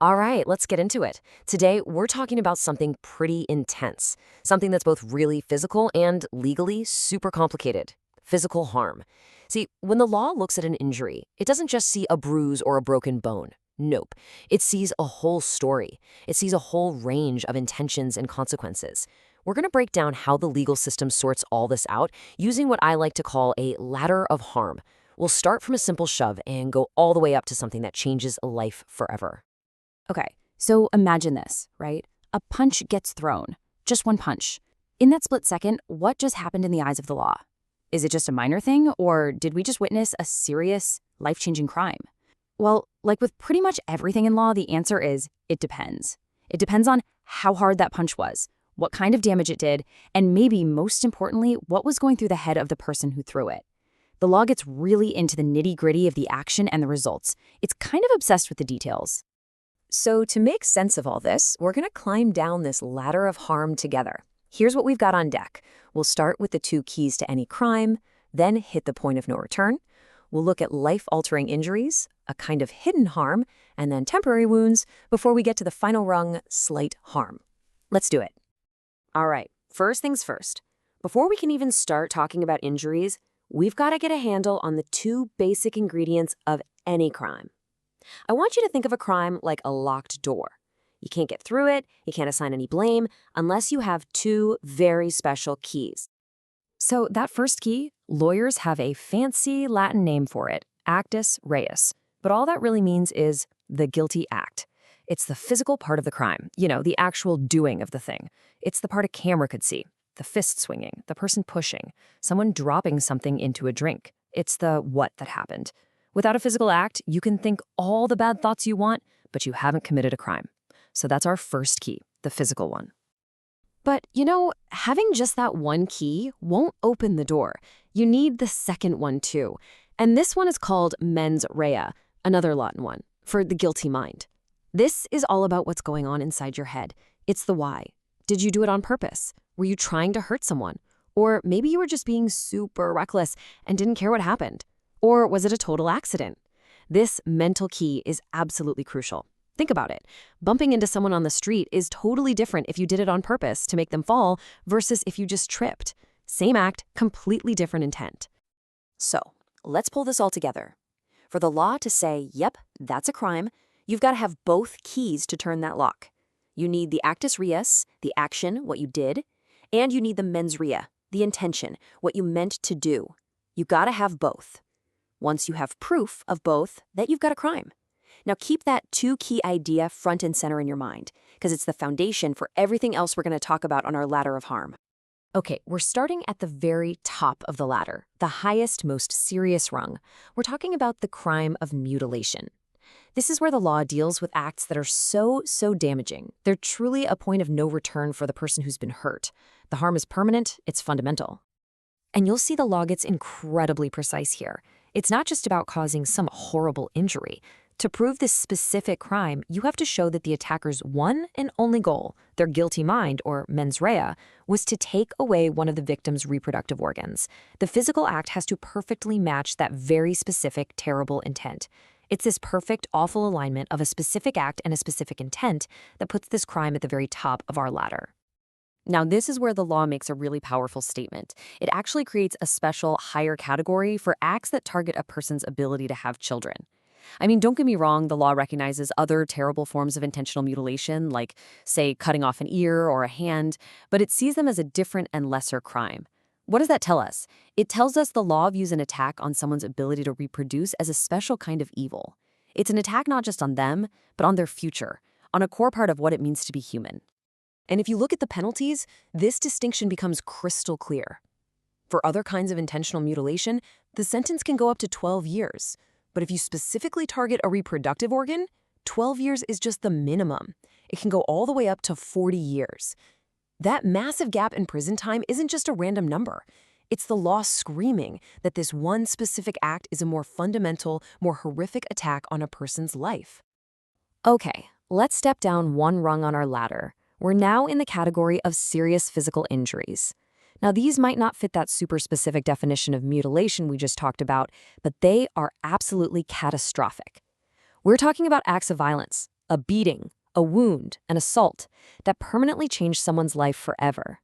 All right, let's get into it. Today, we're talking about something pretty intense, something that's both really physical and legally super complicated: physical harm. See, when the law looks at an injury, it doesn't just see a bruise or a broken bone. Nope. It sees a whole story. It sees a whole range of intentions and consequences. We're going to break down how the legal system sorts all this out using what I like to call a ladder of harm. We'll start from a simple shove and go all the way up to something that changes a life forever. Okay, so imagine this, right? A punch gets thrown. Just one punch. In that split second, what just happened in the eyes of the law? Is it just a minor thing, or did we just witness a serious, life-changing crime? Well, like with pretty much everything in law, the answer is it depends. It depends on how hard that punch was, what kind of damage it did, and maybe most importantly, what was going through the head of the person who threw it. The law gets really into the nitty-gritty of the action and the results. It's kind of obsessed with the details. So to make sense of all this, we're going to climb down this ladder of harm together. Here's what we've got on deck. We'll start with the two keys to any crime, then hit the point of no return. We'll look at life-altering injuries, a kind of hidden harm, and then temporary wounds before we get to the final rung, slight harm. Let's do it. All right, first things first. Before we can even start talking about injuries, we've got to get a handle on the two basic ingredients of any crime. I want you to think of a crime like a locked door. You can't get through it, you can't assign any blame, unless you have two very special keys. So that first key, lawyers have a fancy Latin name for it, actus reus. But all that really means is the guilty act. It's the physical part of the crime, the actual doing of the thing. It's the part a camera could see, the fist swinging, the person pushing, someone dropping something into a drink. It's the what that happened. Without a physical act, you can think all the bad thoughts you want, but you haven't committed a crime. So that's our first key, the physical one. But, having just that one key won't open the door. You need the second one too. And this one is called mens rea, another Latin one, for the guilty mind. This is all about what's going on inside your head. It's the why. Did you do it on purpose? Were you trying to hurt someone? Or maybe you were just being super reckless and didn't care what happened. Or was it a total accident? This mental key is absolutely crucial. Think about it. Bumping into someone on the street is totally different if you did it on purpose to make them fall versus if you just tripped. Same act, completely different intent. So, let's pull this all together. For the law to say, yep, that's a crime, you've got to have both keys to turn that lock. You need the actus reus, the action, what you did, and you need the mens rea, the intention, what you meant to do. You got to have both. Once you have proof of both, that you've got a crime. Now keep that two-key idea front and center in your mind, because it's the foundation for everything else we're going to talk about on our ladder of harm. Okay, we're starting at the very top of the ladder, the highest, most serious rung. We're talking about the crime of mutilation. This is where the law deals with acts that are so damaging. They're truly a point of no return for the person who's been hurt. The harm is permanent, it's fundamental. And you'll see the law gets incredibly precise here. It's not just about causing some horrible injury. To prove this specific crime, you have to show that the attacker's one and only goal, their guilty mind, or mens rea, was to take away one of the victim's reproductive organs. The physical act has to perfectly match that very specific, terrible intent. It's this perfect, awful alignment of a specific act and a specific intent that puts this crime at the very top of our ladder. Now, this is where the law makes a really powerful statement. It actually creates a special, higher category for acts that target a person's ability to have children. I mean, don't get me wrong, the law recognizes other terrible forms of intentional mutilation, like, say, cutting off an ear or a hand, but it sees them as a different and lesser crime. What does that tell us? It tells us the law views an attack on someone's ability to reproduce as a special kind of evil. It's an attack not just on them, but on their future, on a core part of what it means to be human. And if you look at the penalties, this distinction becomes crystal clear. For other kinds of intentional mutilation, the sentence can go up to 12 years. But if you specifically target a reproductive organ, 12 years is just the minimum. It can go all the way up to 40 years. That massive gap in prison time isn't just a random number. It's the law screaming that this one specific act is a more fundamental, more horrific attack on a person's life. Okay, let's step down one rung on our ladder. We're now in the category of serious physical injuries. Now, these might not fit that super specific definition of mutilation we just talked about, but they are absolutely catastrophic. We're talking about acts of violence, a beating, a wound, an assault that permanently changed someone's life forever.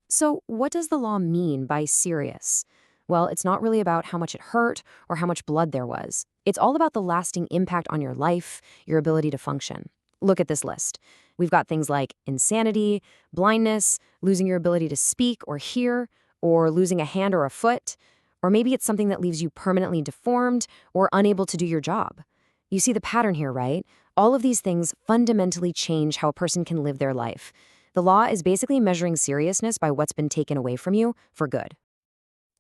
So, what does the law mean by serious? Well, it's not really about how much it hurt or how much blood there was. It's all about the lasting impact on your life, your ability to function. Look at this list. We've got things like insanity, blindness, losing your ability to speak or hear, or losing a hand or a foot, or maybe it's something that leaves you permanently deformed or unable to do your job. You see the pattern here, right? All of these things fundamentally change how a person can live their life. The law is basically measuring seriousness by what's been taken away from you for good.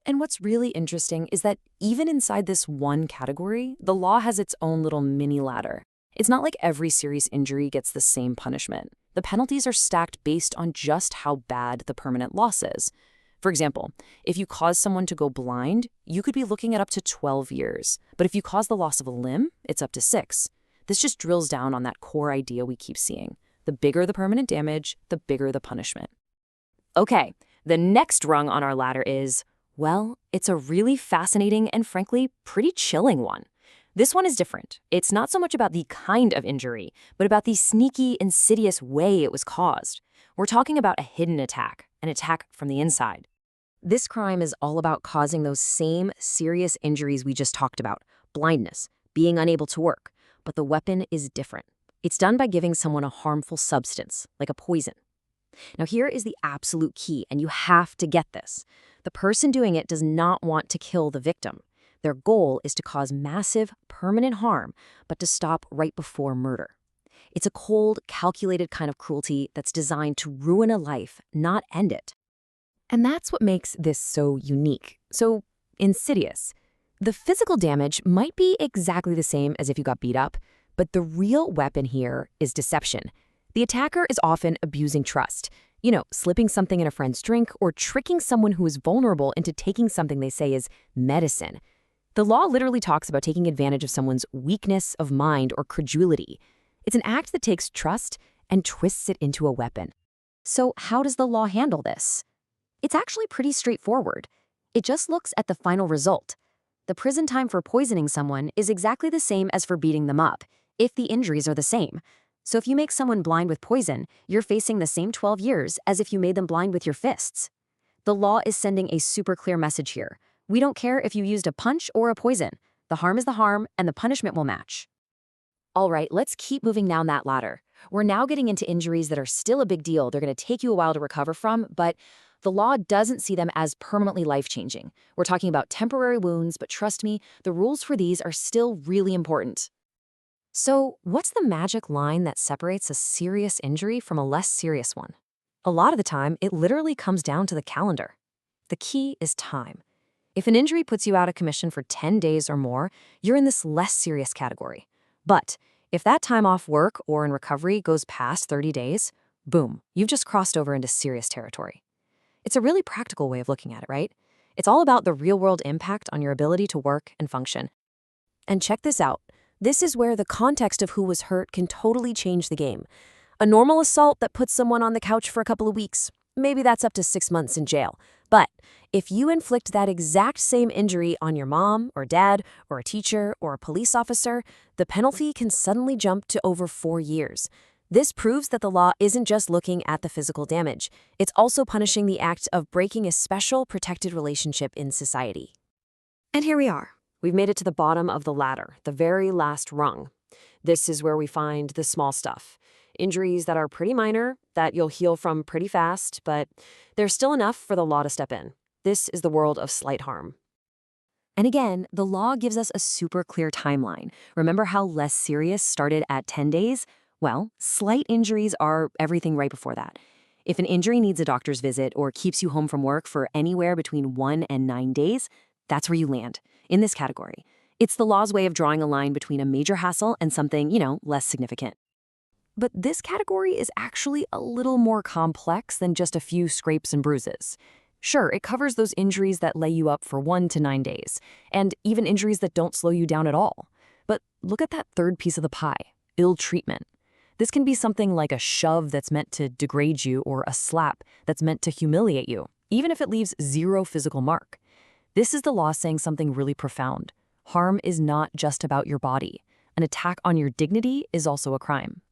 And what's really interesting is that even inside this one category, the law has its own little mini ladder. It's not like every serious injury gets the same punishment. The penalties are stacked based on just how bad the permanent loss is. For example, if you cause someone to go blind, you could be looking at up to 12 years. But if you cause the loss of a limb, it's up to 6. This just drills down on that core idea we keep seeing. The bigger the permanent damage, the bigger the punishment. Okay, the next rung on our ladder is, well, it's a really fascinating and frankly pretty chilling one. This one is different. It's not so much about the kind of injury, but about the sneaky, insidious way it was caused. We're talking about a hidden attack, an attack from the inside. This crime is all about causing those same serious injuries we just talked about, blindness, being unable to work, but the weapon is different. It's done by giving someone a harmful substance, like a poison. Now here is the absolute key, and you have to get this. The person doing it does not want to kill the victim. Their goal is to cause massive, permanent harm, but to stop right before murder. It's a cold, calculated kind of cruelty that's designed to ruin a life, not end it. And that's what makes this so unique, so insidious. The physical damage might be exactly the same as if you got beat up, but the real weapon here is deception. The attacker is often abusing trust. Slipping something in a friend's drink or tricking someone who is vulnerable into taking something they say is medicine. The law literally talks about taking advantage of someone's weakness of mind or credulity. It's an act that takes trust and twists it into a weapon. So how does the law handle this? It's actually pretty straightforward. It just looks at the final result. The prison time for poisoning someone is exactly the same as for beating them up, if the injuries are the same. So if you make someone blind with poison, you're facing the same 12 years as if you made them blind with your fists. The law is sending a super clear message here. We don't care if you used a punch or a poison. The harm is the harm, and the punishment will match. All right, let's keep moving down that ladder. We're now getting into injuries that are still a big deal. They're going to take you a while to recover from, but the law doesn't see them as permanently life-changing. We're talking about temporary wounds, but trust me, the rules for these are still really important. So, what's the magic line that separates a serious injury from a less serious one? A lot of the time, it literally comes down to the calendar. The key is time. If an injury puts you out of commission for 10 days or more, you're in this less serious category. But if that time off work or in recovery goes past 30 days, boom, you've just crossed over into serious territory. It's a really practical way of looking at it, right? It's all about the real-world impact on your ability to work and function. And check this out. This is where the context of who was hurt can totally change the game. A normal assault that puts someone on the couch for a couple of weeks, maybe that's up to 6 months in jail. But if you inflict that exact same injury on your mom or dad or a teacher or a police officer, the penalty can suddenly jump to over 4 years. This proves that the law isn't just looking at the physical damage. It's also punishing the act of breaking a special protected relationship in society. And here we are. We've made it to the bottom of the ladder, the very last rung. This is where we find the small stuff. Injuries that are pretty minor, that you'll heal from pretty fast, but they're still enough for the law to step in. This is the world of slight harm. And again, the law gives us a super clear timeline. Remember how less serious started at 10 days? Well, slight injuries are everything right before that. If an injury needs a doctor's visit or keeps you home from work for anywhere between 1 and 9 days, that's where you land, in this category. It's the law's way of drawing a line between a major hassle and something, less significant. But this category is actually a little more complex than just a few scrapes and bruises. Sure, it covers those injuries that lay you up for 1 to 9 days, and even injuries that don't slow you down at all. But look at that third piece of the pie, ill treatment. This can be something like a shove that's meant to degrade you or a slap that's meant to humiliate you, even if it leaves 0 physical mark. This is the law saying something really profound. Harm is not just about your body. An attack on your dignity is also a crime.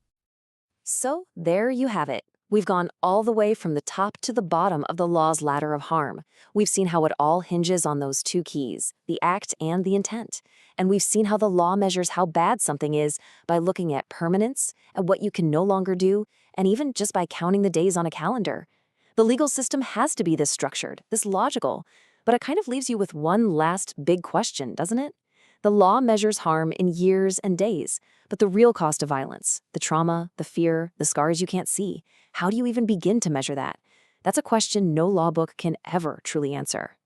So there you have it. We've gone all the way from the top to the bottom of the law's ladder of harm. We've seen how it all hinges on those two keys, the act and the intent. And we've seen how the law measures how bad something is by looking at permanence, at what you can no longer do, and even just by counting the days on a calendar. The legal system has to be this structured, this logical. But it kind of leaves you with one last big question, doesn't it? The law measures harm in years and days, but the real cost of violence, the trauma, the fear, the scars you can't see, how do you even begin to measure that? That's a question no law book can ever truly answer.